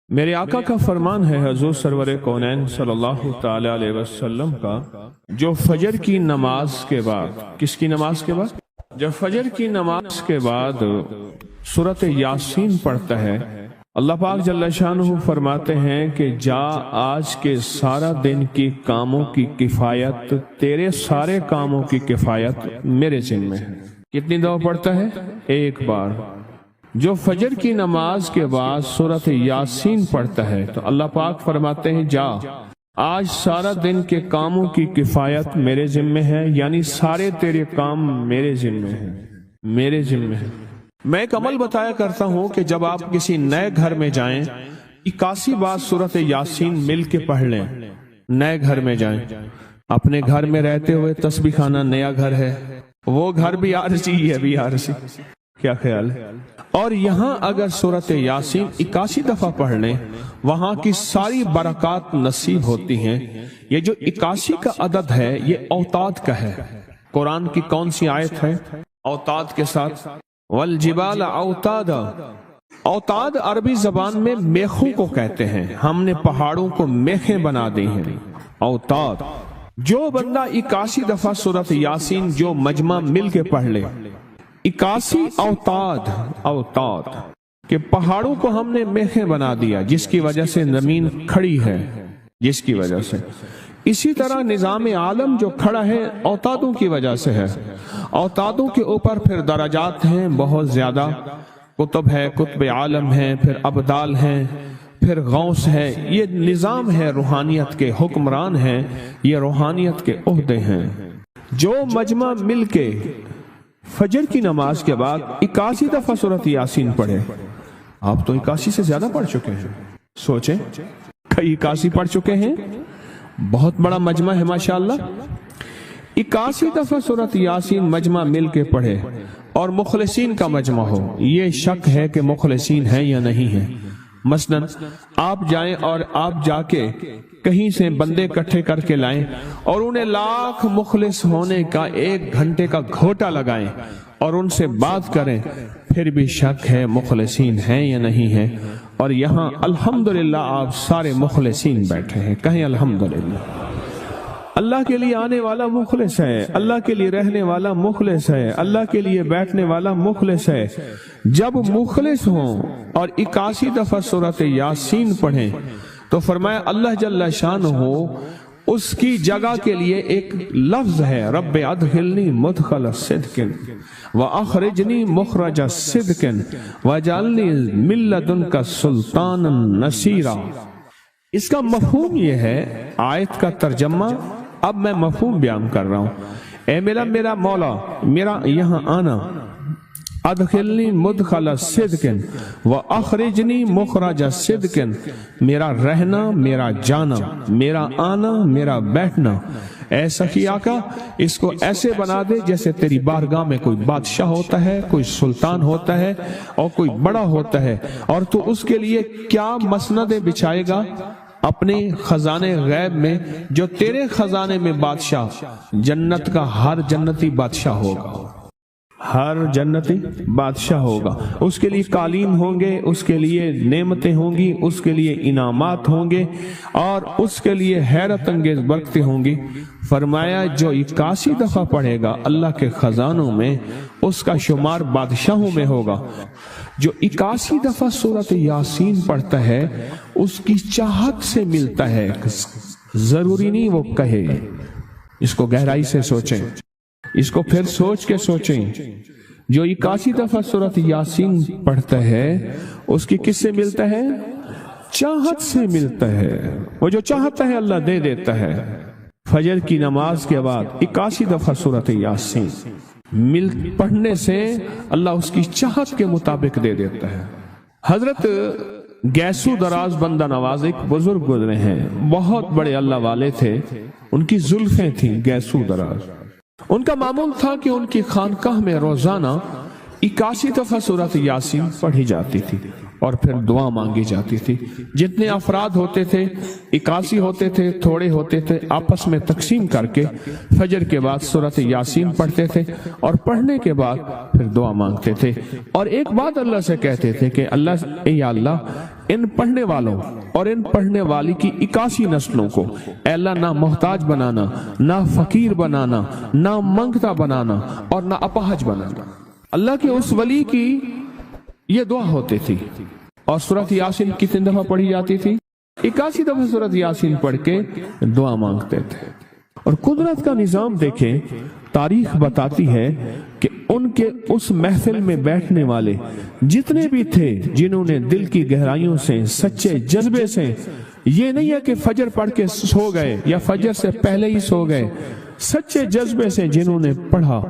میرے آقا کا فرمان ہے حضور سرور کونین صلی اللہ تعالی علیہ وسلم کا، جو فجر کی نماز کے بعد، کس کی نماز کے بعد؟ جو فجر کی نماز کے بعد سورۃ یاسین پڑھتا ہے، اللہ پاک جل شانہ فرماتے ہیں کہ جا آج کے سارا دن کی کاموں کی کفایت، تیرے سارے کاموں کی کفایت میرے ذمہ ہے۔ کتنی دفعہ پڑھتا ہے؟ ایک بار۔ جو فجر کی نماز کے بعد سورۃ یاسین پڑھتا ہے تو اللہ پاک فرماتے ہیں جا آج سارا دن کے کاموں کی کفایت میرے ذمہ ہے، یعنی سارے تیرے کام میرے ذمہ ہیں، میرے ذمہ ہیں۔ میں ایک عمل بتایا کرتا ہوں کہ جب آپ کسی نئے گھر میں جائیں 81 بار سورۃ یاسین مل کے پڑھ لیں۔ نئے گھر میں جائیں، اپنے گھر میں رہتے ہوئے تسبیح خانہ نیا گھر ہے، وہ گھر بھی عارضی ہے، بھی عارضی، کیا خیال ہے؟ اور یہاں اگر سورۃ یاسین 81 دفعہ پڑھ لیں، وہاں کی ساری برکات نصیب ہوتی ہیں۔ یہ جو 81 کا عدد ہے یہ اوتاد کا ہے۔ قرآن کی کون سی آیت ہے اوتاد کے ساتھ؟ والجبال اوتادا۔ اوتاد عربی زبان میں میخوں کو کہتے ہیں، ہم نے پہاڑوں کو میخیں بنا دی ہیں، اوتاد۔ جو بندہ 81 دفعہ سورۃ یاسین جو مجمع مل کے پڑھ لے، 81 اوتاد، اوتاد کہ پہاڑوں کو ہم نے میخیں بنا دیا، جس کی وجہ سے زمین کھڑی ہے، جس کی وجہ سے۔ اسی طرح نظام عالم جو کھڑا ہے اوتادوں کی وجہ سے ہے۔ اوتادوں کے اوپر پھر درجات ہیں بہت زیادہ، قطب ہے، قطب عالم ہے، پھر ابدال ہیں، پھر غوث ہے۔ یہ نظام ہے، روحانیت کے حکمران ہیں، یہ روحانیت کے عہدے ہیں۔ جو مجمع مل کے فجر کی نماز کے بعد 81 دفعہ سورۃ یاسین پڑھے، آپ تو 81 سے زیادہ پڑھ چکے ہیں، سوچیں کئی 81 پڑھ چکے ہیں، بہت بڑا مجمع ہے ماشاءاللہ۔ 81 دفعہ سورۃ یاسین مجمع مل کے پڑھے اور مخلصین کا مجمع ہو، یہ شک ہے کہ مخلصین ہیں یا نہیں ہیں۔ مثلا آپ جائیں اور آپ جا کے کہیں سے بندے اکٹھے کر کے لائیں اور انہیں لاکھ مخلص ہونے کا 1 گھنٹے کا گھوٹا لگائیں اور ان سے بات کریں، پھر بھی شک ہے مخلصین ہیں یا نہیں ہیں۔ اور یہاں الحمدللہ آپ سارے مخلصین بیٹھے ہیں، کہیں الحمدللہ۔ اللہ کے لیے آنے والا مخلص ہے، اللہ کے لیے رہنے والا مخلص ہے، اللہ کے لیے بیٹھنے والا مخلص ہے۔ جب مخلص ہوں اور 81 دفعہ سورۃ یاسین پڑھیں تو فرمایا اللہ جل شانہ اس کی جگہ کے لیے ایک لفظ ہے، رب ادخلنی مدخل صدق واخرجنی مخرج صدق واجعلنی من لدنک سلطانا نصیرا۔ اس کا مفہوم یہ ہے، آیت کا ترجمہ اب میں مفہوم بیان کر رہا ہوں۔ اے میرا مولا، میرا یہاں آنا، ادخلنی مدخل صدق واخرجنی مخرج صدق، میرا رہنا، میرا جانا، میرا آنا، میرا بیٹھنا، اے سخی آقا اس کو ایسے بنا دے جیسے تیری بارگاہ میں کوئی بادشاہ ہوتا ہے، کوئی سلطان ہوتا ہے اور کوئی بڑا ہوتا ہے، اور تو اس کے لیے کیا مسندیں بچھائے گا اپنے خزانے غیب میں، جو تیرے خزانے میں بادشاہ جنت کا ہر جنتی بادشاہ ہوگا، ہر جنتی بادشاہ ہوگا، اس کے لیے قالین ہوں گے، اس کے لیے نعمتیں ہوں گی، اس کے لیے انعامات ہوں گے اور اس کے لیے حیرت انگیز برکتیں ہوں گی۔ فرمایا جو 81 دفعہ پڑھے گا اللہ کے خزانوں میں، اس کا شمار بادشاہوں میں ہوگا۔ جو 81 دفعہ سورۃ یاسین پڑھتا ہے اس کی چاہت سے ملتا ہے، ضروری نہیں وہ کہے۔ اس کو گہرائی سے سوچیں، اس کو پھر سوچ کے سوچیں۔ جو 81 دفعہ سورۃ یاسین پڑھتا ہے اس کی کس سے ملتا ہے؟ چاہت سے ملتا ہے۔ وہ جو چاہتا ہے اللہ دے دیتا ہے۔ فجر کی نماز کے بعد 81 دفعہ سورۃ یاسین پڑھنے سے اللہ اس کی چاہت کے مطابق دے دیتا ہے۔ حضرت گیسو دراز بندہ نواز ایک بزرگ گزرے ہیں، بہت بڑے اللہ والے تھے، ان کی زلفیں تھیں گیسو دراز۔ ان کا معمول تھا کہ ان کی خانقاہ میں روزانہ 81 دفعہ سورۃ یاسین پڑھی جاتی تھی اور پھر دعا مانگی جاتی تھی۔ جتنے افراد ہوتے تھے 81 ہوتے تھے، تھوڑے ہوتے تھے، آپس میں تقسیم کر کے فجر کے بعد سورۃ یاسین پڑھتے تھے اور پڑھنے کے بعد پھر دعا مانگتے تھے اور ایک بات اللہ سے کہتے تھے کہ اللہ، یا اللہ ان پڑھنے والوں اور ان پڑھنے والی کی 81 نسلوں کو اے اللہ نہ محتاج بنانا، نہ فقیر بنانا، نہ منگتا بنانا اور نہ اپاہج بنانا۔ اللہ کے اس ولی کی یہ دعا ہوتی تھی، اور سورۃ یاسین کتنی دفعہ پڑھی جاتی تھی؟ 81 دفعہ سورۃ یاسین پڑھ کے دعا مانگتے تھے۔ اور قدرت کا نظام دیکھیں، تاریخ بتاتی ہے کہ ان کے اس محفل میں بیٹھنے والے جتنے بھی تھے، جنہوں نے دل کی گہرائیوں سے، سچے جذبے سے، یہ نہیں ہے کہ فجر پڑھ کے سو گئے یا فجر سے پہلے ہی سو گئے، سچے جذبے سے جنہوں نے پڑھا،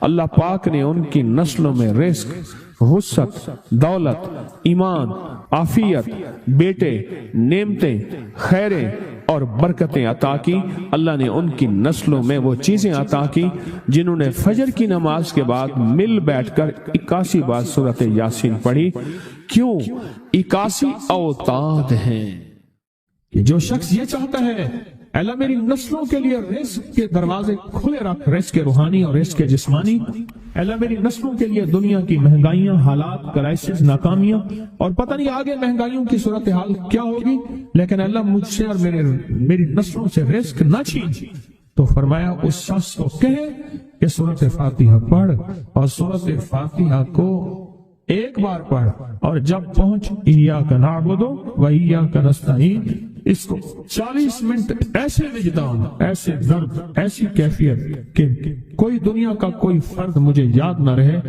اللہ پاک نے ان کی نسلوں میں رزق، وسعت، دولت، ایمان، عافیت، بیٹے، نعمتیں، خیریں اور برکتیں عطا کی۔ اللہ نے ان کی نسلوں میں وہ چیزیں عطا کی جنہوں نے فجر کی نماز کے بعد مل بیٹھ کر 81 بار سورۃ یاسین پڑھی۔ کیوں؟ 81 اوتاد ہیں کہ جو شخص یہ چاہتا ہے اللہ میری نسلوں کے لیے رزق کے دروازے کھلے رکھ، رزق روحانی اور رزق جسمانی، اللہ میری نسلوں کے لیے دنیا کی مہنگائیاں، حالات، کرائسس، ناکامیاں اور پتہ نہیں آگے مہنگائیوں کی صورتحال کیا ہوگی، لیکن اللہ مجھ سے اور میری نسلوں سے رزق نہ چھین، تو فرمایا اس شخص کو کہے کہ سورۃ فاتحہ پڑھ، اور سورۃ فاتحہ کو ایک بار پڑھ، اور جب پہنچ ایاک نعبد و ایاک نستعین، اس کو 40 منٹ ایسے وجدان، ایسے درد، ایسی کیفیت کہ کوئی دنیا کا کوئی فرد مجھے یاد نہ رہے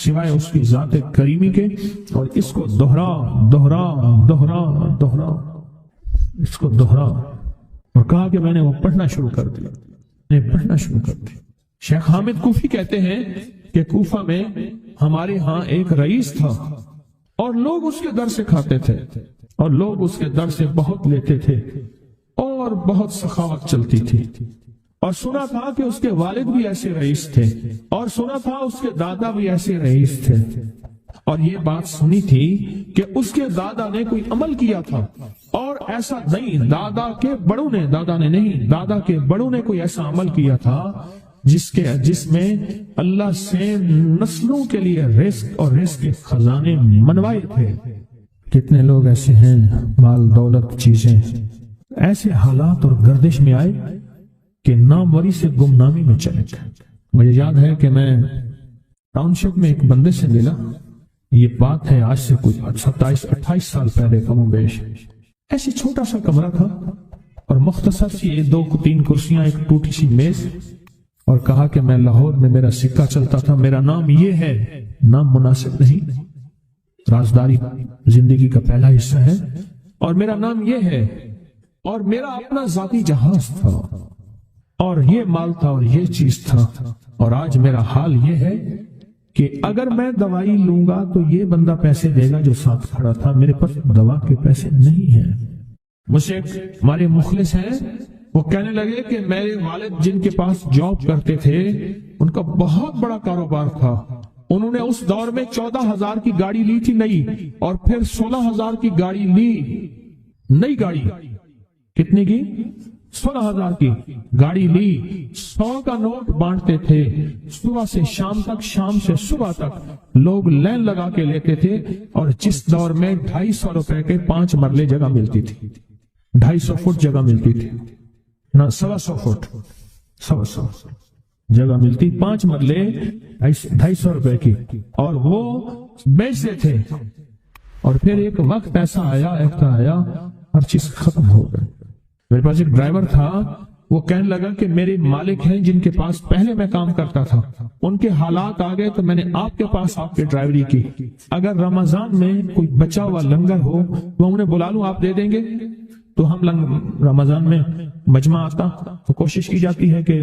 سوائے اس کی ذات کریمی کے، اور اس کو دہرا دہرا دہرا دہرا، اس کو دہرا، اور کہا کہ میں نے وہ پڑھنا شروع کر دیا، شیخ حامد کوفی کہتے ہیں کہ کوفہ میں ہمارے ہاں ایک رئیس تھا، اور لوگ اس کے در سے کھاتے تھے، اور لوگ اس کے در سے بہت لیتے تھے، اور بہت سخاوت چلتی تھی، اور سنا تھا کہ اس کے والد بھی ایسے رئیس تھے، اور سنا تھا اس کے دادا بھی ایسے رئیس تھے، اور یہ بات سنی تھی کہ اس کے دادا نے کوئی عمل کیا تھا، اور ایسا نہیں، دادا کے بڑوں نے کوئی ایسا عمل کیا تھا جس میں اللہ سے نسلوں کے لیے رزق اور رزق کے خزانے منوائے تھے۔ کتنے لوگ ایسے ہیں، مال دولت چیزیں، ایسے حالات اور گردش میں آئے کہ ناموری سے گمنامی میں چلے گئے۔ مجھے یاد ہے کہ میں ٹاؤن شپ میں ایک بندے سے ملا، یہ بات ہے آج سے کچھ 27-28 سال پہلے کم و بیش، ایسی چھوٹا سا کمرہ تھا اور مختصر سی 2-3 کرسیاں، ایک ٹوٹی سی میز، اور کہا کہ میں لاہور میں میرا سکہ چلتا تھا، میرا نام یہ ہے، نام مناسب نہیں، رازداری زندگی کا پہلا حصہ ہے، اور میرا نام یہ ہے، اور میرا اپنا ذاتی جہاز تھا، اور یہ مال تھا، اور یہ چیز تھا، اور آج میرا حال یہ ہے کہ اگر میں دوائی لوں گا تو یہ بندہ پیسے دے گا جو ساتھ کھڑا تھا، میرے پاس دوا کے پیسے نہیں ہیں۔ مجھ سے ہمارے مخلص ہیں، وہ کہنے لگے کہ میرے والد جن کے پاس جاب کرتے تھے ان کا بہت بڑا کاروبار تھا، انہوں نے اس دور میں 14,000 کی گاڑی لی تھی نئی، اور پھر 16,000 کی گاڑی لی، نئی گاڑی، کتنے کی؟ 16,000 کی گاڑی لی، 100 کا نوٹ بانٹتے تھے، صبح سے شام تک، شام سے صبح تک لوگ لین لگا کے لیتے تھے، اور جس دور میں 250 روپے کے 5 مرلے جگہ ملتی تھی، 250 فٹ جگہ ملتی تھی، نہ 125 فٹ، 125 جگہ ملتی، 5 مرلے 250 روپے کی، اور وہ بیچتے تھے۔ اور پھر ایک وقت ایسا آیا ہر چیز ختم ہو گئی۔ میرے پاس ایک ڈرائیور تھا، وہ کہنے لگا کہ میرے مالک ہیں جن کے پاس پہلے میں کام کرتا تھا، ان کے حالات آ گئے تو میں نے آپ کے پاس آپ کی ڈرائیوری کی، اگر رمضان میں کوئی بچا ہوا لنگر ہو تو انہیں بلا لوں، آپ دے دیں گے؟ تو ہم رمضان میں مجمع آتا تو کوشش کی جاتی ہے کہ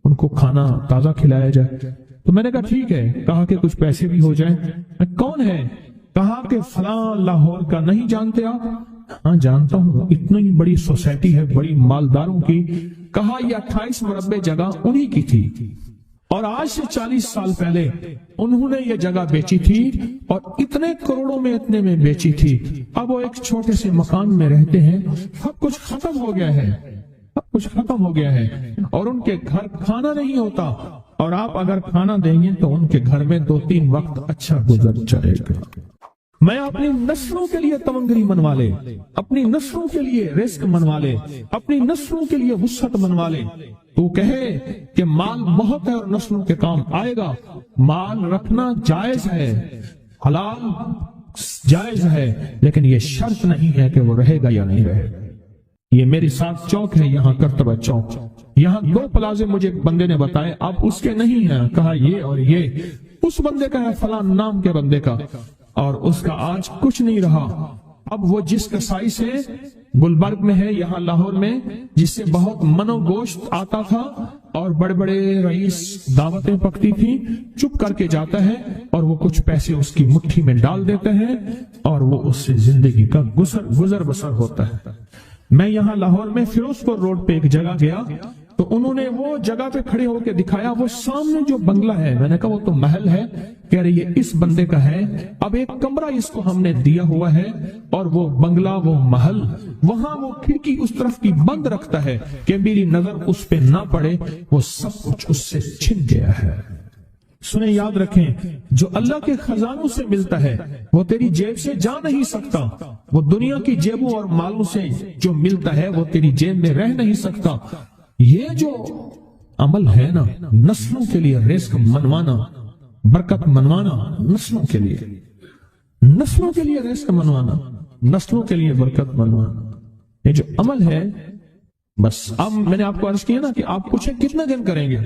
ان کو کھانا تازہ کھلایا جائے، تو میں نے کہا ٹھیک ہے، کہا کہ کچھ پیسے بھی ہو جائیں۔ کون ہے؟ کہا کہ فلاں لاہور کا، نہیں جانتے آپ؟ ہاں جانتا ہوں، اتنی بڑی سوسائٹی ہے، بڑی مالداروں کی۔ کہا یہ 28 مربع جگہ انہی کی تھی، اور آج سے 40 سال پہلے انہوں نے یہ جگہ بیچی تھی، اور اتنے کروڑوں میں اتنے میں بیچی تھی۔ اب وہ ایک چھوٹے سے مکان میں رہتے ہیں، سب کچھ ختم ہو گیا ہے، سب کچھ ختم ہو گیا ہے، اور ان کے گھر کھانا نہیں ہوتا، اور آپ اگر کھانا دیں گے تو ان کے گھر میں 2-3 وقت اچھا گزر جائے گا۔ میں اپنی نسلوں کے لیے تمنگری منوا لے، اپنی نسلوں کے لیے رزق منوا لے، اپنی نسلوں کے لیے وسعت منوا لے۔ تو کہے کہ مال بہت ہے اور نسلوں کے کام آئے گا، مال رکھنا جائز ہے، حلال جائز ہے، لیکن یہ شرط نہیں ہے کہ وہ رہے گا یا نہیں رہے گا۔ یہ میرے ساتھ چوک ہے یہاں کرتبہ چوک، یہاں 2 پلازے مجھے بندے نے بتائے، اب اس کے نہیں ہیں، کہا یہ اور یہ اس بندے کا ہے، فلاں نام کے بندے کا، اور اس کا آج کچھ نہیں رہا۔ اب وہ جس کسائی سے گلبرگ میں ہے یہاں لاہور میں، جس سے بہت منو گوشت آتا تھا اور بڑے بڑے رئیس دعوتیں پکتی تھی، چپ کر کے جاتا ہے اور وہ کچھ پیسے اس کی مٹھی میں ڈال دیتے ہیں اور وہ اس سے زندگی کا گزر بسر ہوتا ہے۔ میں یہاں لاہور میں فیروز پور روڈ پہ ایک جگہ گیا تو انہوں نے وہ جگہ پہ کھڑے ہو کے دکھایا، وہ سامنے جو بنگلہ ہے، میں نے کہا وہ تو محل ہے، کہہ رہے یہ اس بندے کا ہے، اب ایک کمرہ اس کو ہم نے دیا ہوا ہے اور وہ بنگلہ وہ محل وہاں وہ کھڑکی اس طرف کی بند رکھتا ہے کہ میری نظر اس پہ نہ پڑے، وہ سب کچھ اس سے چھن گیا ہے۔ سنیں، یاد رکھیں، جو اللہ کے خزانوں سے ملتا ہے وہ تیری جیب سے جا نہیں سکتا، وہ دنیا کی جیبوں اور مالوں سے جو ملتا ہے وہ تیری جیب میں رہ نہیں سکتا۔ یہ جو عمل ہے نا، نسلوں کے لیے رزق منوانا، برکت منوانا، نسلوں کے لیے رزق منوانا، نسلوں کے لیے برکت منوانا، یہ جو عمل ہے، بس اب میں نے آپ کو عرض کیا نا کہ آپ پوچھیں کتنے دن کریں گے،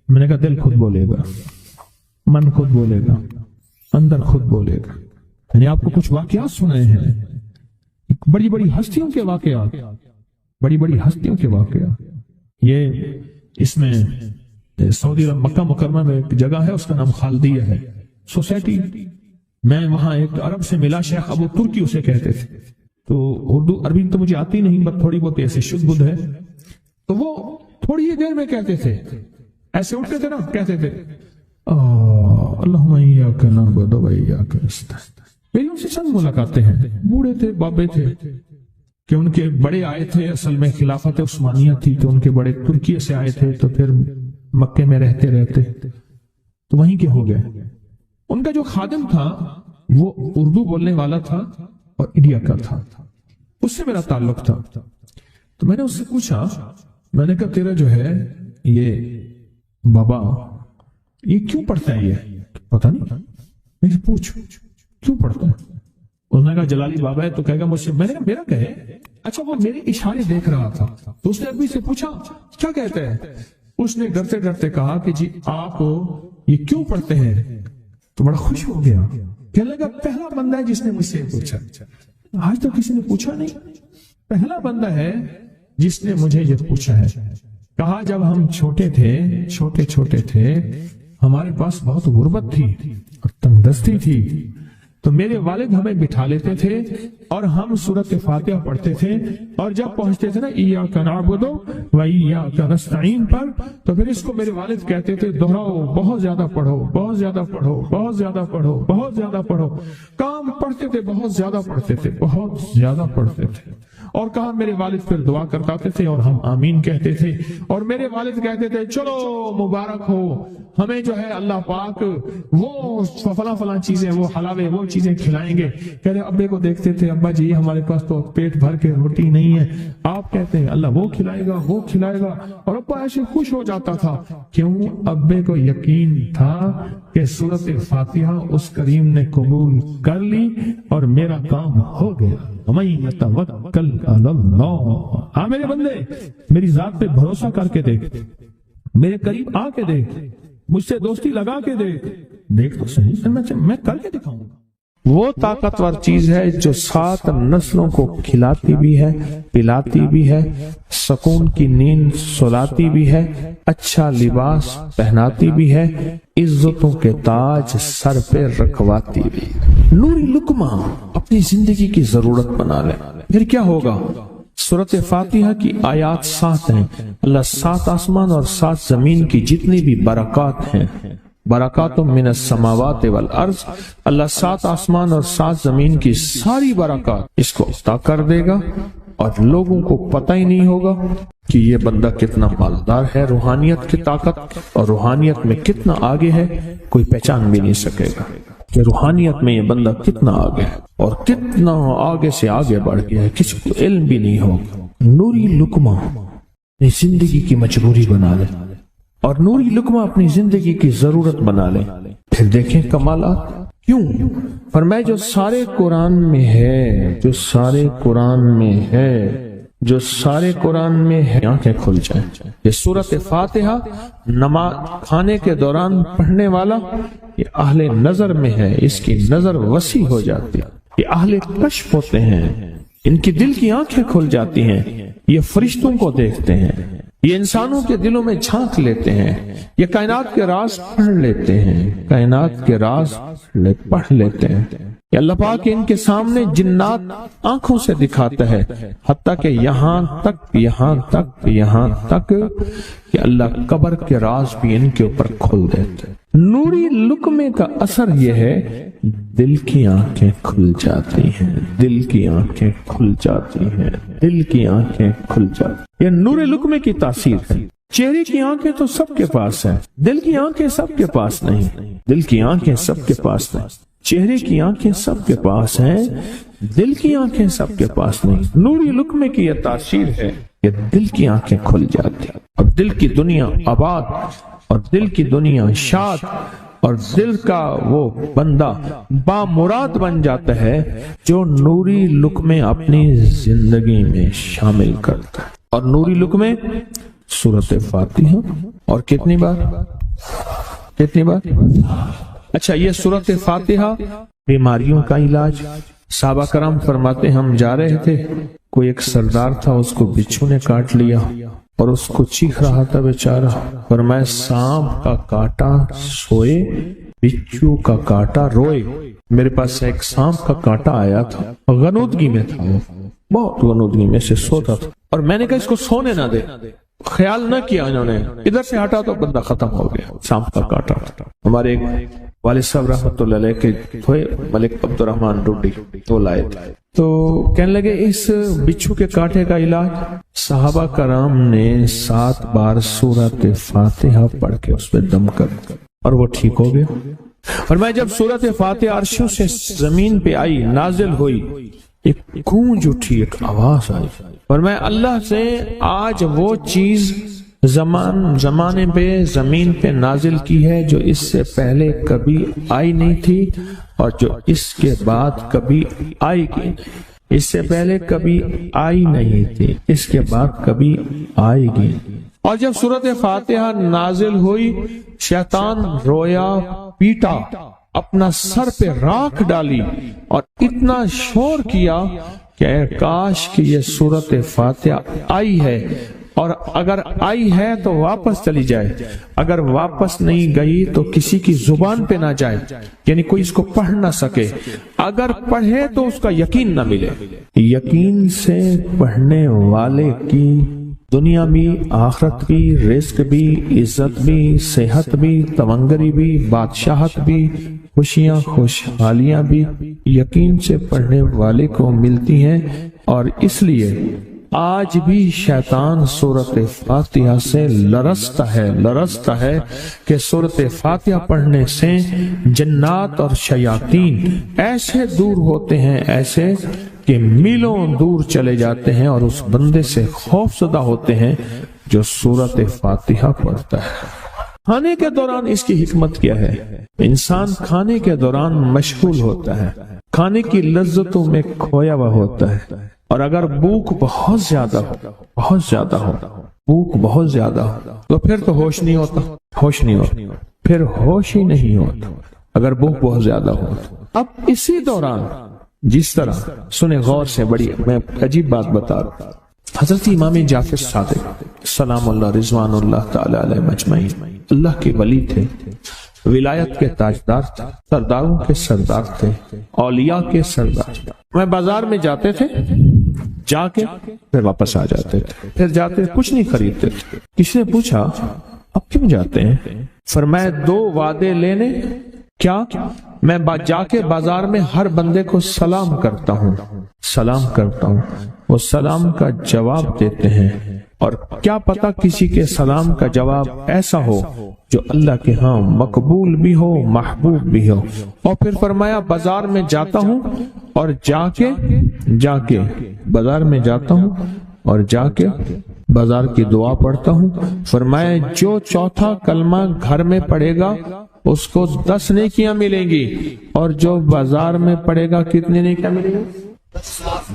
میں نے کہا دل خود بولے گا، من خود بولے گا، اندر خود بولے گا۔ میں نے آپ کو کچھ واقعات سنائے ہیں، بڑی بڑی ہستیوں کے واقعات، یہ اس میں سعودی عرب مکہ مکرمہ میں ایک جگہ ہے، اس کا نام خالدیہ ہے سوسائٹی۔ میں وہاں ایک عرب سے ملا، شیخ ابو ترکی اسے کہتے تھے، تو اردو عربی تو مجھے آتی نہیں، بس تھوڑی بہت ایسے شدھ بدھ ہے، تو وہ تھوڑی ہی دیر میں کہتے تھے، ایسے اٹھتے تھے نا، کہتے تھے اللہم ایاک نعبد و ایاک نستعین۔ میری ان سے چند ملاقاتیں ہیں، بوڑھے تھے، بابے تھے، کہ ان کے بڑے آئے تھے، اصل میں خلافت عثمانیہ تھی تو ان کے بڑے ترکیہ سے آئے تھے، تو پھر مکے میں رہتے تو وہیں کے ہو گئے۔ ان کا جو خادم تھا وہ اردو بولنے والا تھا اور انڈیا کا تھا، اس سے میرا تعلق تھا، تو میں نے اس سے پوچھا، میں نے کہا تیرا جو ہے یہ بابا یہ کیوں پڑھتا ہے؟ یہ پتہ نہیں، میں پوچھ کیوں پڑھتا ہے؟ اس نے کہا جلالی بابا ہے، تو کہے گا مجھ سے، میں نے کہا میرا کہے، اچھا وہ میرے اشارے دیکھ رہا تھا، تو اس نے ابھی سے پوچھا کیا کہتے ہیں؟ اس نے ڈرتے ڈرتے کہا کہ جی آپ یہ کیوں پڑھتے ہیں؟ تو بڑا خوش ہو گیا، کہنے لگا پہلا بندہ ہے جس نے مجھ سے پوچھا، آج تو کسی نے پوچھا نہیں، پہلا بندہ ہے جس نے مجھے یہ پوچھا ہے۔ کہا جب ہم چھوٹے تھے ہمارے پاس بہت غربت تھی اور تنگ دستی تھی، تو میرے والد ہمیں بٹھا لیتے تھے اور ہم سورۃ فاتحہ پڑھتے تھے، اور جب پہنچتے تھے نا ایاک نعبد و ایاک نستعین پر، تو پھر اس کو میرے والد کہتے تھے دہراؤ، بہت زیادہ پڑھو، بہت زیادہ پڑھو، بہت زیادہ پڑھو، بہت زیادہ پڑھو۔ کام پڑھتے تھے، بہت زیادہ پڑھتے تھے، بہت زیادہ پڑھتے تھے، اور کہا میرے والد پھر دعا کرتے تھے اور ہم آمین کہتے تھے، اور میرے والد کہتے تھے چلو مبارک ہو، ہمیں جو ہے اللہ پاک وہ فلاں چیزیں، وہ حلاوے، وہ چیزیں کھلائیں گے۔ کہہ رہے ابے کو دیکھتے تھے، ابا جی ہمارے پاس تو پیٹ بھر کے روٹی نہیں ہے، آپ کہتے ہیں اللہ وہ کھلائے گا، وہ کھلائے گا، اور ابا ایسے خوش ہو جاتا تھا۔ کیوں؟ ابے کو یقین تھا کہ سورۃ فاتحہ اس کریم نے قبول کر لی اور میرا کام ہو گیا۔ وَمَن يَتَوَكَّلْ عَلَى اللَّهِ، ہاں میرے بندے میری ذات پہ بھروسہ کر کے دیکھ، میرے قریب آ کے دیکھ، مجھ سے دوستی لگا کے دیکھ تو صحیح، میں کر کے دکھاؤں گا۔ وہ طاقتور چیز ہے جو 7 نسلوں کو کھلاتی بھی ہے، پلاتی بھی ہے، سکون کی نیند سلاتی بھی ہے، اچھا لباس پہناتی بھی ہے، عزتوں کے تاج سر پہ رکھواتی بھی۔ نوری لقمہ اپنی زندگی کی ضرورت بنا لے، پھر کیا ہوگا؟ سورۃ فاتحہ کی آیات 7 ہیں، اللہ 7 آسمان اور 7 زمین کی جتنی بھی برکات ہیں، برکات من السماوات والارض، اللہ 7 آسمان اور 7 زمین کی ساری برکات اس کو عطا کر دے گا، اور لوگوں کو پتہ ہی نہیں ہوگا کہ یہ بندہ کتنا مالدار ہے، روحانیت کی طاقت اور روحانیت میں کتنا آگے ہے، کوئی پہچان بھی نہیں سکے گا۔ کہ روحانیت میں یہ بندہ کتنا آگے ہے اور کتنا آگے سے آگے بڑھ گیا ہے، کسی کو علم بھی نہیں ہوگا۔ نوری لقمہ اپنی زندگی کی مجبوری بنا لے اور نوری لقمہ اپنی زندگی کی ضرورت بنا لے، پھر دیکھیں کمالات۔ کیوں؟ فرمایا جو سارے قرآن میں ہے، جو سارے قرآن میں ہے، جو سارے قرآن میں ہے، آنکھیں کھل جائیں۔ یہ سورۃ فاتحہ نماز کھانے کے دوران پڑھنے والا یہ اہل نظر میں ہے، اس کی نظر وسیع ہو جاتی ہے، یہ اہل کشف ہوتے ہیں، ان کی دل کی آنکھیں کھل جاتی ہیں، یہ فرشتوں کو دیکھتے ہیں، یہ انسانوں کے دلوں میں جھانک لیتے ہیں، یہ کائنات کے راز پڑھ لیتے ہیں، کائنات کے راز پڑھ لیتے ہیں۔ کہ اللہ پاک ان کے سامنے جنات آنکھوں سے دکھاتا ہے، حتیٰ کہ یہاں تک کہ اللہ قبر کے راز بھی ان کے اوپر کھول دیتے ہیں۔ نوری لقمے کا اثر یہ ہے دل کی آنکھیں کھل جاتی ہیں، دل کی آنکھیں کھل جاتی ہیں، دل کی آنکھیں کھل جاتی ہیں۔ یہ نور لقمے کی تاثیر ہے۔ چہرے کی آنکھیں تو سب کے پاس ہیں، دل کی آنکھیں سب کے پاس نہیں، دل کی آنکھیں سب کے پاس نہیں، چہرے کی آنکھیں سب کے پاس ہیں، دل کی آنکھیں سب کے پاس نہیں۔ نوری لقمے کی یہ تاثیر ہے کہ دل کی آنکھیں کھل جاتی ہیں اور دل کی دنیا آباد اور دل کی دنیا شاد اور دل کا وہ بندہ بامراد بن جاتا ہے جو نوری لقمے اپنی زندگی میں شامل کرتا ہے۔ اور نوری لقمے سورۃ فاتحہ اور کتنی بار؟ اچھا، یہ سورۃ فاتحہ بیماریوں کا علاج۔ صحابہ کرام فرماتے ہم جا رہے تھے، کوئی ایک سردار تھا، اس کو بچھو نے کاٹ لیا اور اس کو چیخ رہا تھا بیچارہ۔ فرمایا سانپ کا کاٹا سوئے، بچھو کا کاٹا روئے۔ میرے پاس ایک سانپ کا کاٹا آیا تھا، غنودگی میں تھا، وہ بہت غنودگی میں سے سوتا تھا، اور میں نے کہا اس کو سونے نہ دے، خیال نہ کیا انہوں نے، ادھر سے ہٹا تو بندہ ختم ہو گیا، سانپ کا کاٹا۔ ہمارے ایک والد صاحب رحمۃ اللہ علیہ کے تھے ملک عبد الرحمن ڈوڈی، تو لائے تو کہنے لگے اس بچھو کے کاٹے کا علاج صحابہ کرام نے 7 بار سورۃ فاتحہ پڑھ کے اس پہ دم کر اور وہ ٹھیک ہو گیا۔ اور میں جب سورۃ فاتحہ عرشوں سے زمین پہ آئی، نازل ہوئی، ایک گونج اٹھی، ایک آواز آئی، اور میں اللہ سے آج وہ چیز زمانے پہ زمین پہ نازل کی ہے جو اس سے پہلے کبھی آئی نہیں تھی اور جو اس کے بعد کبھی آئے گی نہیں۔ اس سے پہلے کبھی آئی نہیں تھی، اس کے بعد کبھی آئے گی۔ اور جب سورۃ فاتحہ نازل ہوئی، شیطان رویا، پیٹا، اپنا سر پہ راکھ ڈالی اور اتنا شور کیا کہ اے کاش کہ یہ سورۃ فاتحہ آئی ہے، اور اگر آئی ہے تو واپس چلی جائے، اگر واپس نہیں گئی تو کسی کی زبان پہ نہ جائے، یعنی کوئی اس کو پڑھ نہ سکے، اگر پڑھے تو اس کا یقین نہ ملے۔ یقین سے پڑھنے والے کی دنیا بھی، آخرت بھی، رزق بھی، عزت بھی، صحت بھی، تمنگری بھی، بادشاہت بھی، خوشیاں خوشحالیاں بھی یقین سے پڑھنے والے کو ملتی ہیں۔ اور اس لیے آج بھی شیطان سورۃ فاتحہ سے لرزتا ہے کہ سورۃ فاتحہ پڑھنے سے جنات اور شیاطین ایسے دور ہوتے ہیں، ایسے کہ میلوں دور چلے جاتے ہیں، اور اس بندے سے خوف زدہ ہوتے ہیں جو سورۃ فاتحہ پڑھتا ہے۔ کھانے کے دوران اس کی حکمت کیا ہے؟ انسان کھانے کے دوران مشغول ہوتا ہے، کھانے کی لذتوں میں کھویا ہوا ہوتا ہے، اور اگر بھوک بہت زیادہ ہو بھوک بہت زیادہ ہو تو پھر تو ہوش نہیں ہوتا، پھر ہوش ہی نہیں ہوتا اگر بھوک بہت زیادہ ہو۔ اب اسی دوران جس طرح سنیں غور سے، بڑی میں عجیب بات بتا رہا ہوں، حضرت امام جعفر صادق سلام اللہ رضوان اللہ تعالی علیہ مجمعین اللہ کے ولی تھے، ولایت کے تاجدار تھے، سرداروں کے سردار تھے، اولیاء کے سردار تھے۔ میں بازار میں جاتے تھے، جا کے پھر واپس آ جاتے تھے، پھر جاتے کچھ نہیں خریدتے تھے۔ کسی نے پوچھا اب کیوں جاتے ہیں؟ فرمایا 2 وعدے لینے، کیا؟ میں جا کے بازار میں ہر بندے کو سلام کرتا ہوں، وہ سلام کا جواب دیتے ہیں اور کیا پتا کسی کے سلام کا جواب ایسا ہو جو اللہ کے ہاں مقبول بھی ہو محبوب بھی ہو۔ اور پھر فرمایا بازار میں جاتا ہوں اور جا کے بازار میں جاتا ہوں اور جا کے بازار کی دعا پڑھتا ہوں۔ فرمایا جو چوتھا کلمہ گھر میں پڑھے گا اس کو 10 نیکیاں ملیں گی، اور جو بازار میں پڑھے گا کتنے نیکیاں ملیں گی؟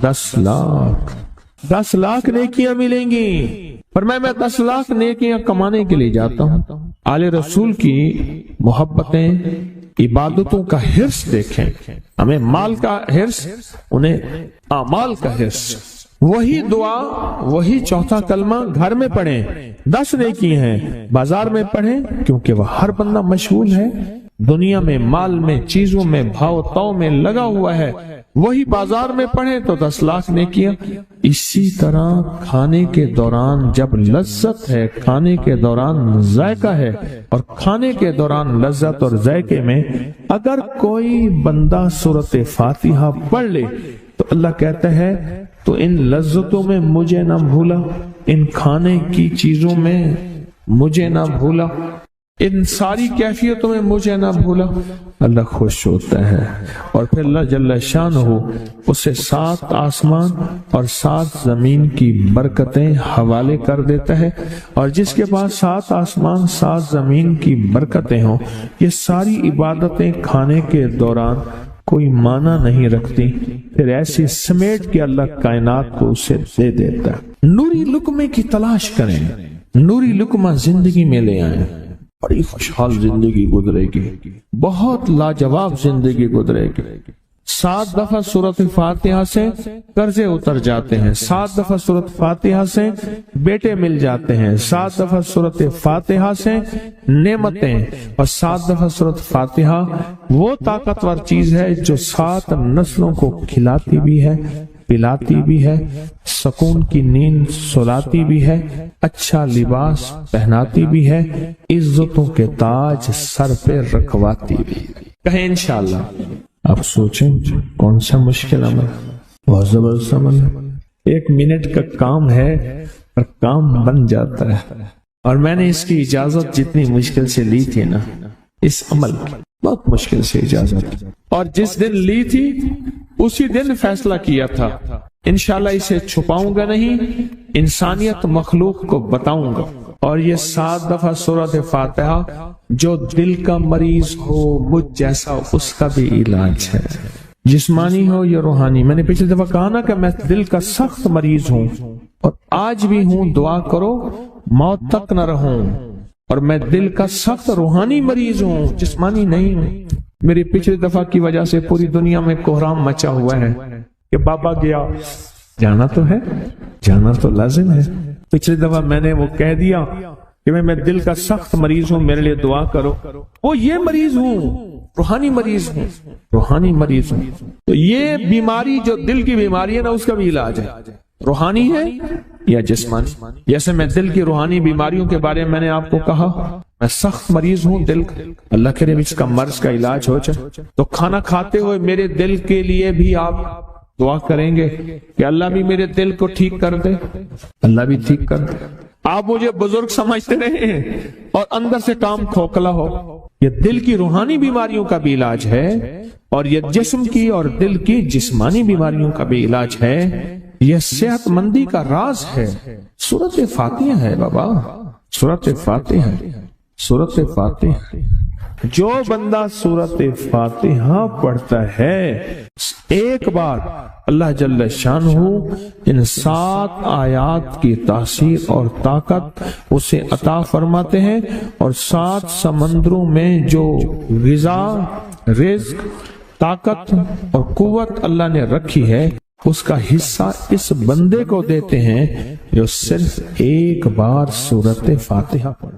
10 لاکھ نیکیاں ملیں گی۔ فرمایا میں 10 لاکھ نیکیاں کمانے کے لیے جاتا ہوں۔ آل رسول کی محبتیں، عبادتوں کا حرص دیکھیں، ہمیں مال کا حرص، انہیں اعمال کا حرص۔ وہی دعا، وہی چوتھا کلمہ گھر میں پڑھیں، 10 نیکی ہیں، بازار میں پڑھیں کیونکہ وہ ہر بندہ مشغول ہے، دنیا میں، مال میں، چیزوں میں، بھاؤ تاؤ میں لگا ہوا ہے۔ وہی بازار میں پڑھیں تو 10 لاکھ نیکیاں۔ اسی طرح کھانے کے دوران جب لذت ہے، کھانے کے دوران ذائقہ ہے، اور کھانے کے دوران لذت اور ذائقے میں اگر کوئی بندہ سورۃ فاتحہ پڑھ لے تو اللہ کہتا ہے تو ان لذتوں میں مجھے نہ بھولا، ان کھانے کی چیزوں میں مجھے نہ بھولا، ان ساری کیفیتوں میں مجھے نہ بھولا۔ اللہ خوش ہوتا ہے، اور پھر اللہ جل شانہ اسے 7 آسمان اور 7 زمین کی برکتیں حوالے کر دیتا ہے، اور جس کے پاس 7 آسمان 7 زمین کی برکتیں ہوں، یہ ساری عبادتیں کھانے کے دوران کوئی معنی نہیں رکھتی، پھر ایسی سمیٹ کے اللہ کائنات کو اسے دے دیتا ہے۔ نوری لقمے کی تلاش کریں، نوری لقمہ زندگی میں لے آئیں، بڑی خوشحال زندگی گزرے گی، بہت لاجواب زندگی گزرے گی۔ 7 دفعہ سورۃ فاتحہ سے قرضے اتر جاتے ہیں، 7 دفعہ سورۃ فاتحہ سے بیٹے مل جاتے ہیں، 7 دفعہ سورۃ فاتحہ سے نعمتیں، اور 7 دفعہ سورۃ فاتحہ وہ طاقتور چیز ہے جو 7 نسلوں کو کھلاتی بھی ہے، پلاتی بھی ہے، سکون کی نیند سلاتی بھی ہے، اچھا لباس پہناتی بھی ہے، عزتوں کے تاج سر پہ رکھواتی بھی۔ کہیں انشاءاللہ۔ آپ سوچیں کون سا مشکل عمل، بہت زبردست عمل ہے، 1 منٹ کا کام ہے اور کام بن جاتا ہے۔ اور میں نے اس کی اجازت جتنی مشکل سے لی تھی نا، اس عمل کی بہت مشکل سے اجازت، اور جس دن لی تھی اسی دن فیصلہ کیا تھا انشاءاللہ اسے چھپاؤں گا نہیں، انسانیت مخلوق کو بتاؤں گا۔ اور یہ 7 دفعہ سورۃ فاتحہ جو دل کا مریض ہو مجھ جیسا اس کا بھی علاج ہے، جسمانی ہو یا روحانی۔ میں نے پچھلی دفعہ کہا نا کہ میں دل کا سخت مریض ہوں اور آج بھی ہوں، دعا کرو موت تک نہ رہوں، اور میں دل کا سخت روحانی مریض ہوں، جسمانی نہیں ہوں۔ میری پچھلی دفعہ کی وجہ سے پوری دنیا میں کوہرام مچا ہوا ہے کہ بابا گیا، جانا تو ہے، جانا تو لازم ہے۔ پچھلی دفعہ میں نے وہ کہہ دیا کہ میں دل کا سخت مریض ہوں، میرے لیے دعا کرو، وہ یہ مریض ہوں، روحانی مریض ہوں، روحانی مریض ہوں۔ تو یہ بیماری جو دل کی بیماری ہے نا، اس کا بھی علاج ہے، روحانی ہے یا جسمانی۔ جیسے میں دل کی روحانی بیماریوں کے بارے میں نے آپ کو کہا، میں سخت مریض ہوں دل کا، اللہ کرے اس کا مرض کا علاج ہو جائے۔ تو کھانا کھاتے ہوئے میرے دل کے لیے بھی آپ دعا کریں گے کہ اللہ بھی میرے دل کو ٹھیک کر دے، اللہ بھی ٹھیک کر دے۔ آپ مجھے بزرگ سمجھتے رہے اور اندر سے کام کھوکھلا ہو، یہ دل کی روحانی بیماریوں کا بھی علاج ہے، اور یہ جسم کی اور دل کی جسمانی بیماریوں کا بھی علاج ہے۔ یہ صحت مندی کا راز ہے، سورۃ فاتحہ ہے بابا، سورۃ فاتحہ، سورۃ فاتحہ۔ جو بندہ سورۃ فاتحہ پڑھتا ہے ایک بار، اللہ جل شانہ ان 7 آیات کی تاثیر اور طاقت اسے عطا فرماتے ہیں، اور 7 سمندروں میں جو غذا، رزق، طاقت اور قوت اللہ نے رکھی ہے اس کا حصہ اس بندے کو دیتے ہیں جو صرف ایک بار سورۃ فاتحہ پڑھے۔